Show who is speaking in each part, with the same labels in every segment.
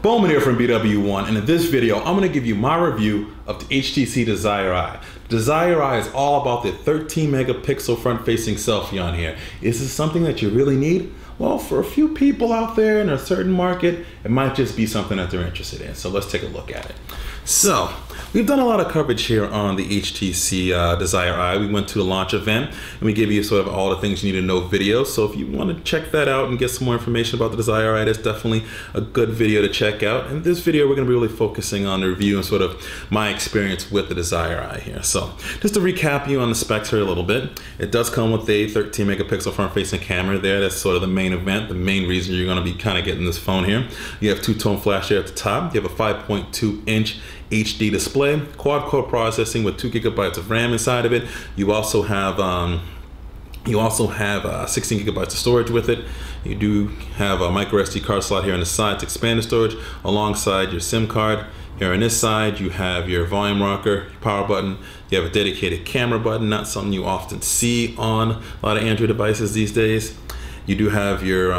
Speaker 1: BWOne here from BWOne, and in this video I'm going to give you my review of the HTC Desire Eye. Desire Eye is all about the 13 megapixel front facing selfie on here. Is this something that you really need? Well, for a few people out there in a certain market, it might just be something that they're interested in. So let's take a look at it. So we've done a lot of coverage here on the HTC Desire Eye. We went to the launch event and we gave you sort of all the things you need to know video. So if you want to check that out and get some more information about the Desire Eye, that's definitely a good video to check out. In this video, we're going to be really focusing on the review and sort of my experience with the Desire Eye here. So just to recap you on the specs here a little bit, it does come with a 13 megapixel front facing camera there. That's sort of the main event, the main reason you're going to be kind of getting this phone here. You have two-tone flash here at the top. You have a 5.2 inch HD display, quad-core processing with 2 gigabytes of RAM inside of it. You also have 16 gigabytes of storage with it. You do have a micro SD card slot here on the side to expand the storage alongside your SIM card. Here on this side, you have your volume rocker, your power button. You have a dedicated camera button, not something you often see on a lot of Android devices these days. You do have your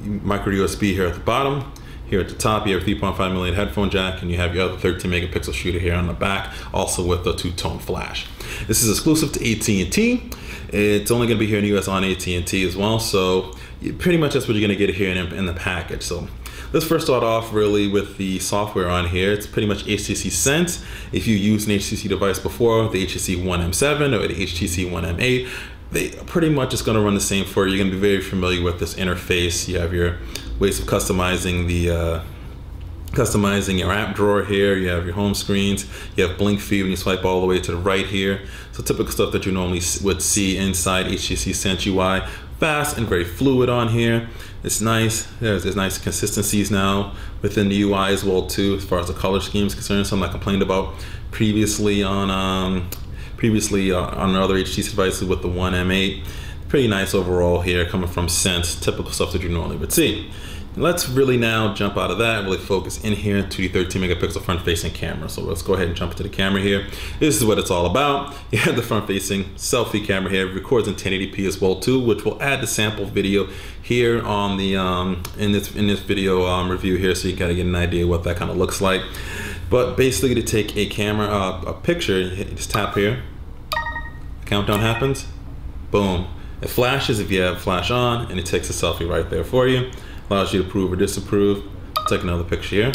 Speaker 1: micro USB here at the bottom. Here at the top, you have a 3.5mm headphone jack, and you have your other 13 megapixel shooter here on the back, also with a two-tone flash. This is exclusive to AT&T. It's only going to be here in the US on AT&T as well, so pretty much that's what you're going to get here in the package. So let's first start off really with the software on here. It's pretty much HTC Sense. If you used an HTC device before, the HTC One M7 or the HTC One M8, they pretty much just going to run the same for you. You're going to be very familiar with this interface. You have your ways of customizing your app drawer here. You have your home screens. You have blink feed when you swipe all the way to the right here. So typical stuff that you normally would see inside HTC Sense UI. Fast and very fluid on here. It's nice. There's nice consistencies now within the UI as well too, as far as the color scheme is concerned. Something I complained about previously on other HTC devices with the One M8. Pretty nice overall here, coming from Sense, typical stuff that you normally would see. Let's really now jump out of that and really focus in here to the 13 megapixel front facing camera. So let's go ahead and jump into the camera here. This is what it's all about. You have the front facing selfie camera here. It records in 1080p as well too, which will add the sample video here on the in this video review here, so you gotta get an idea what that kind of looks like. But basically, to take a camera a picture, you just tap here, countdown happens, boom. It flashes if you have flash on, and it takes a selfie right there for you. Allows you to approve or disapprove. Take another picture here.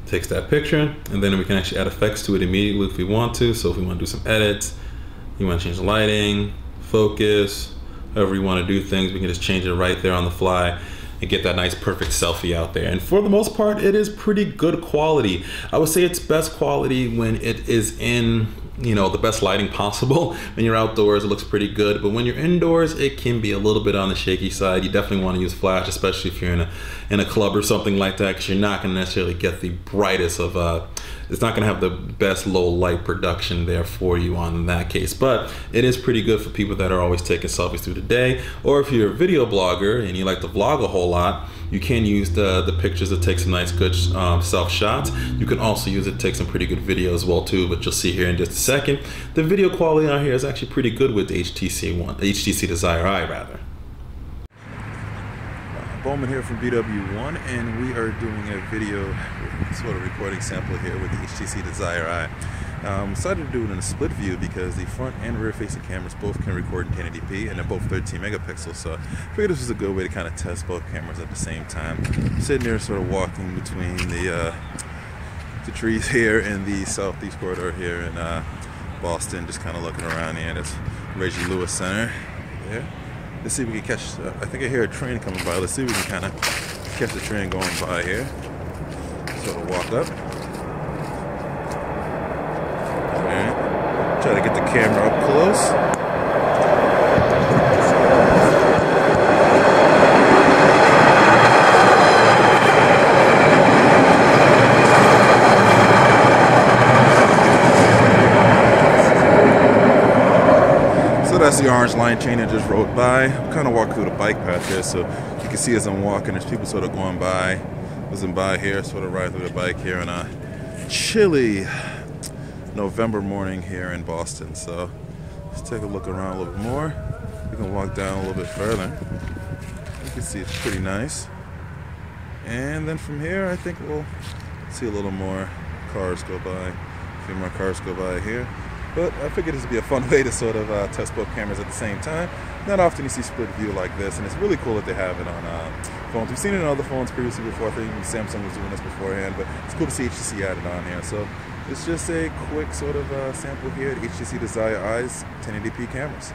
Speaker 1: Takes that picture, and then we can actually add effects to it immediately if we want to. So if we want to do some edits, you want to change the lighting, focus, however you want to do things, we can just change it right there on the fly and get that nice perfect selfie out there. And for the most part, it is pretty good quality. I would say it's best quality when it is in, the best lighting possible. When you're outdoors, it looks pretty good, but when you're indoors, it can be a little bit on the shaky side. You definitely want to use flash, especially if you're in a club or something like that, because you're not going to necessarily get the brightest of it's not going to have the best low light production there for you on that case. But it is pretty good for people that are always taking selfies through the day, or if you're a video blogger and you like to vlog a whole lot, you can use the pictures to take some nice good self shots. You can also use it to take some pretty good video as well too, but you'll see here in just a second. The video quality on here is actually pretty good with the HTC Desire Eye rather. BWOne here from BWOne, and we are doing a video sort of recording sample here with the HTC Desire Eye. Decided to do it in a split view because the front and rear facing cameras both can record in 1080p, and they're both 13 megapixels, so I figured this was a good way to kind of test both cameras at the same time. I'm sitting there sort of walking between the trees here in the southeast corridor here in Boston, just kind of looking around here. That's Reggie Lewis Center there. Let's see if we can catch, I think I hear a train coming by. Let's see if we can kind of catch the train going by here. Sort of walk up. Alright. Try to get the camera up close. So that's the orange line chain that just rode by. I'm kind of walking through the bike path here, so you can see as I'm walking, there's people sort of going by, whizzing by here, sort of riding through the bike here on a chilly November morning here in Boston. So let's take a look around a little bit more. We can walk down a little bit further. You can see it's pretty nice.
Speaker 2: And then from here, I think we'll see a little more cars go by. A few more cars go by here. But I figured this would be a fun way to sort of test both cameras at the same time. Not often you see split view like this, and it's really cool that they have it on phones. We've seen it on other phones previously before. I think Samsung was doing this beforehand, but it's cool to see HTC added on here. So it's just a quick sort of sample here at HTC Desire Eyes 1080p cameras.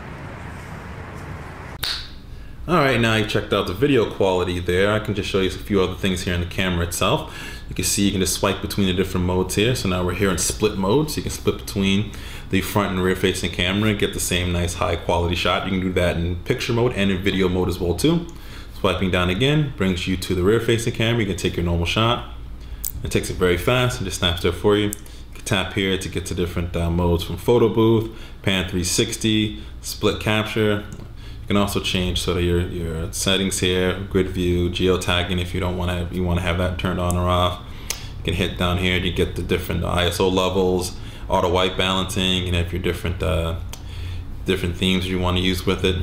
Speaker 1: Alright, now you checked out the video quality there. I can just show you a few other things here in the camera itself. You can see you can just swipe between the different modes here. So now we're here in split mode, so you can split between the front and rear facing camera and get the same nice high quality shot. You can do that in picture mode and in video mode as well too. Swiping down again brings you to the rear facing camera. You can take your normal shot. It takes it very fast and just snaps there for you. You can tap here to get to different modes from photo booth, pan 360, split capture. You can also change sort of your settings here, grid view, geotagging if you don't want to have that turned on or off. You can hit down here to get the different ISO levels, auto white balancing, and if you're different themes you want to use with it.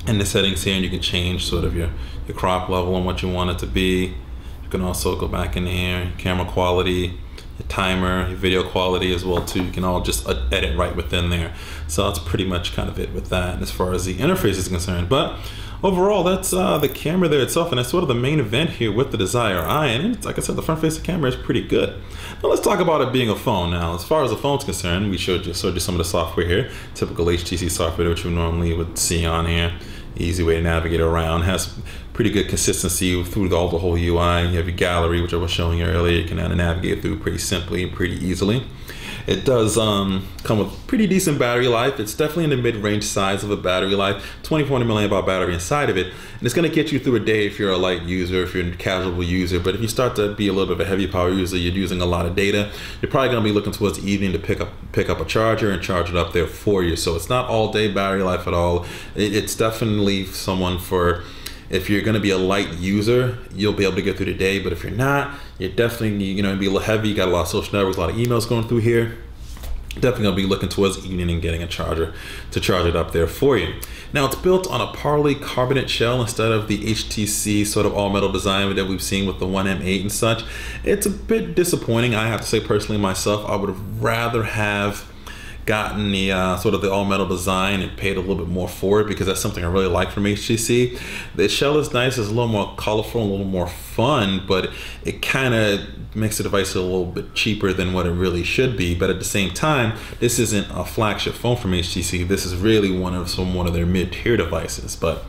Speaker 1: And the settings here, and you can change sort of your crop level and what you want it to be. You can also go back in here, camera quality, your timer, your video quality as well too. You can all just edit right within there. So that's pretty much kind of it with that as far as the interface is concerned. But overall, that's the camera there itself, and that's sort of the main event here with the Desire Eye. And it's, like I said, the front facing camera is pretty good. Now let's talk about it being a phone. Now, as far as the phone's concerned, we showed you some of the software here, typical HTC software which you normally would see on here. Easy way to navigate around. Has pretty good consistency through the whole UI. You have your gallery, which I was showing you earlier. You can navigate through pretty simply and pretty easily. It does come with pretty decent battery life. It's definitely in the mid-range size of a battery life. 2400 milliamp hour battery inside of it. And it's going to get you through a day if you're a light user, if you're a casual user. But if you start to be a little bit of a heavy power user, you're using a lot of data, you're probably going to be looking towards the evening to pick up a charger and charge it up there for you. So it's not all day battery life at all. It's definitely someone for, if you're going to be a light user, you'll be able to get through the day. But if you're not, you're definitely going to be a little heavy. You got a lot of social networks, a lot of emails going through here. Definitely going to be looking towards evening and getting a charger to charge it up there for you. Now, it's built on a polycarbonate shell instead of the HTC sort of all metal design that we've seen with the One M8 and such. It's a bit disappointing, I have to say personally myself. I would have rather have gotten the sort of the all metal design and paid a little bit more for it, because that's something I really like from HTC. The shell is nice, it's a little more colorful, a little more fun, but it kind of makes the device a little bit cheaper than what it really should be. But at the same time, this isn't a flagship phone from HTC. This is really one of their mid-tier devices. But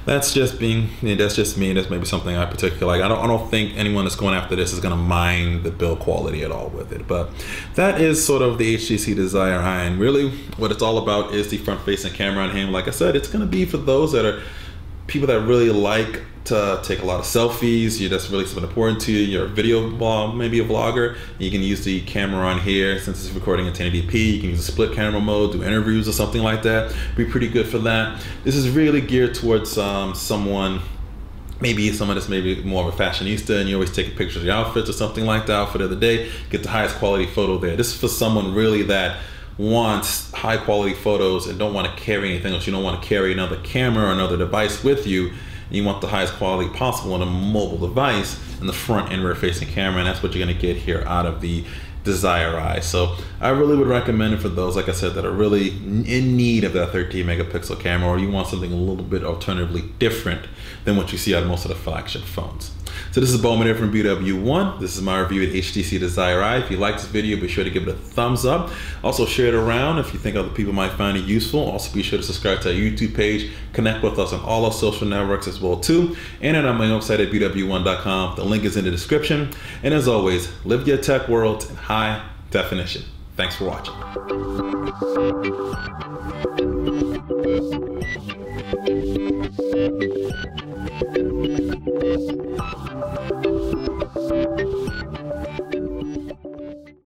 Speaker 1: that's just me. That's maybe something I particularly like. I don't think anyone that's going after this is going to mind the build quality at all with it. But that is sort of the HTC Desire Eye, and really what it's all about is the front-facing camera on hand. Like I said, it's going to be for those that are people that really like to take a lot of selfies. That's really something important to you. You're a video blog, maybe a vlogger. You can use the camera on here since it's recording in 1080p. You can use a split camera mode, do interviews or something like that. Be pretty good for that. This is really geared towards someone that's maybe more of a fashionista, and you always take pictures of your outfits or something like the outfit of the day. Get the highest quality photo there. This is for someone really that wants high quality photos and don't want to carry anything else. You don't want to carry another camera or another device with you. You want the highest quality possible on a mobile device in the front and rear facing camera, and that's what you're going to get here out of the Desire Eye. So I really would recommend it for those, like I said, that are really in need of that 13 megapixel camera, or you want something a little bit alternatively different than what you see out of most of the flagship phones. So this is BWOne here from BWOne. This is my review of HTC Desire Eye. If you like this video, be sure to give it a thumbs up. Also share it around if you think other people might find it useful. Also be sure to subscribe to our YouTube page. Connect with us on all our social networks as well too. And on my website at BWOne.com. The link is in the description. And as always, live your tech world in high definition. Thanks for watching.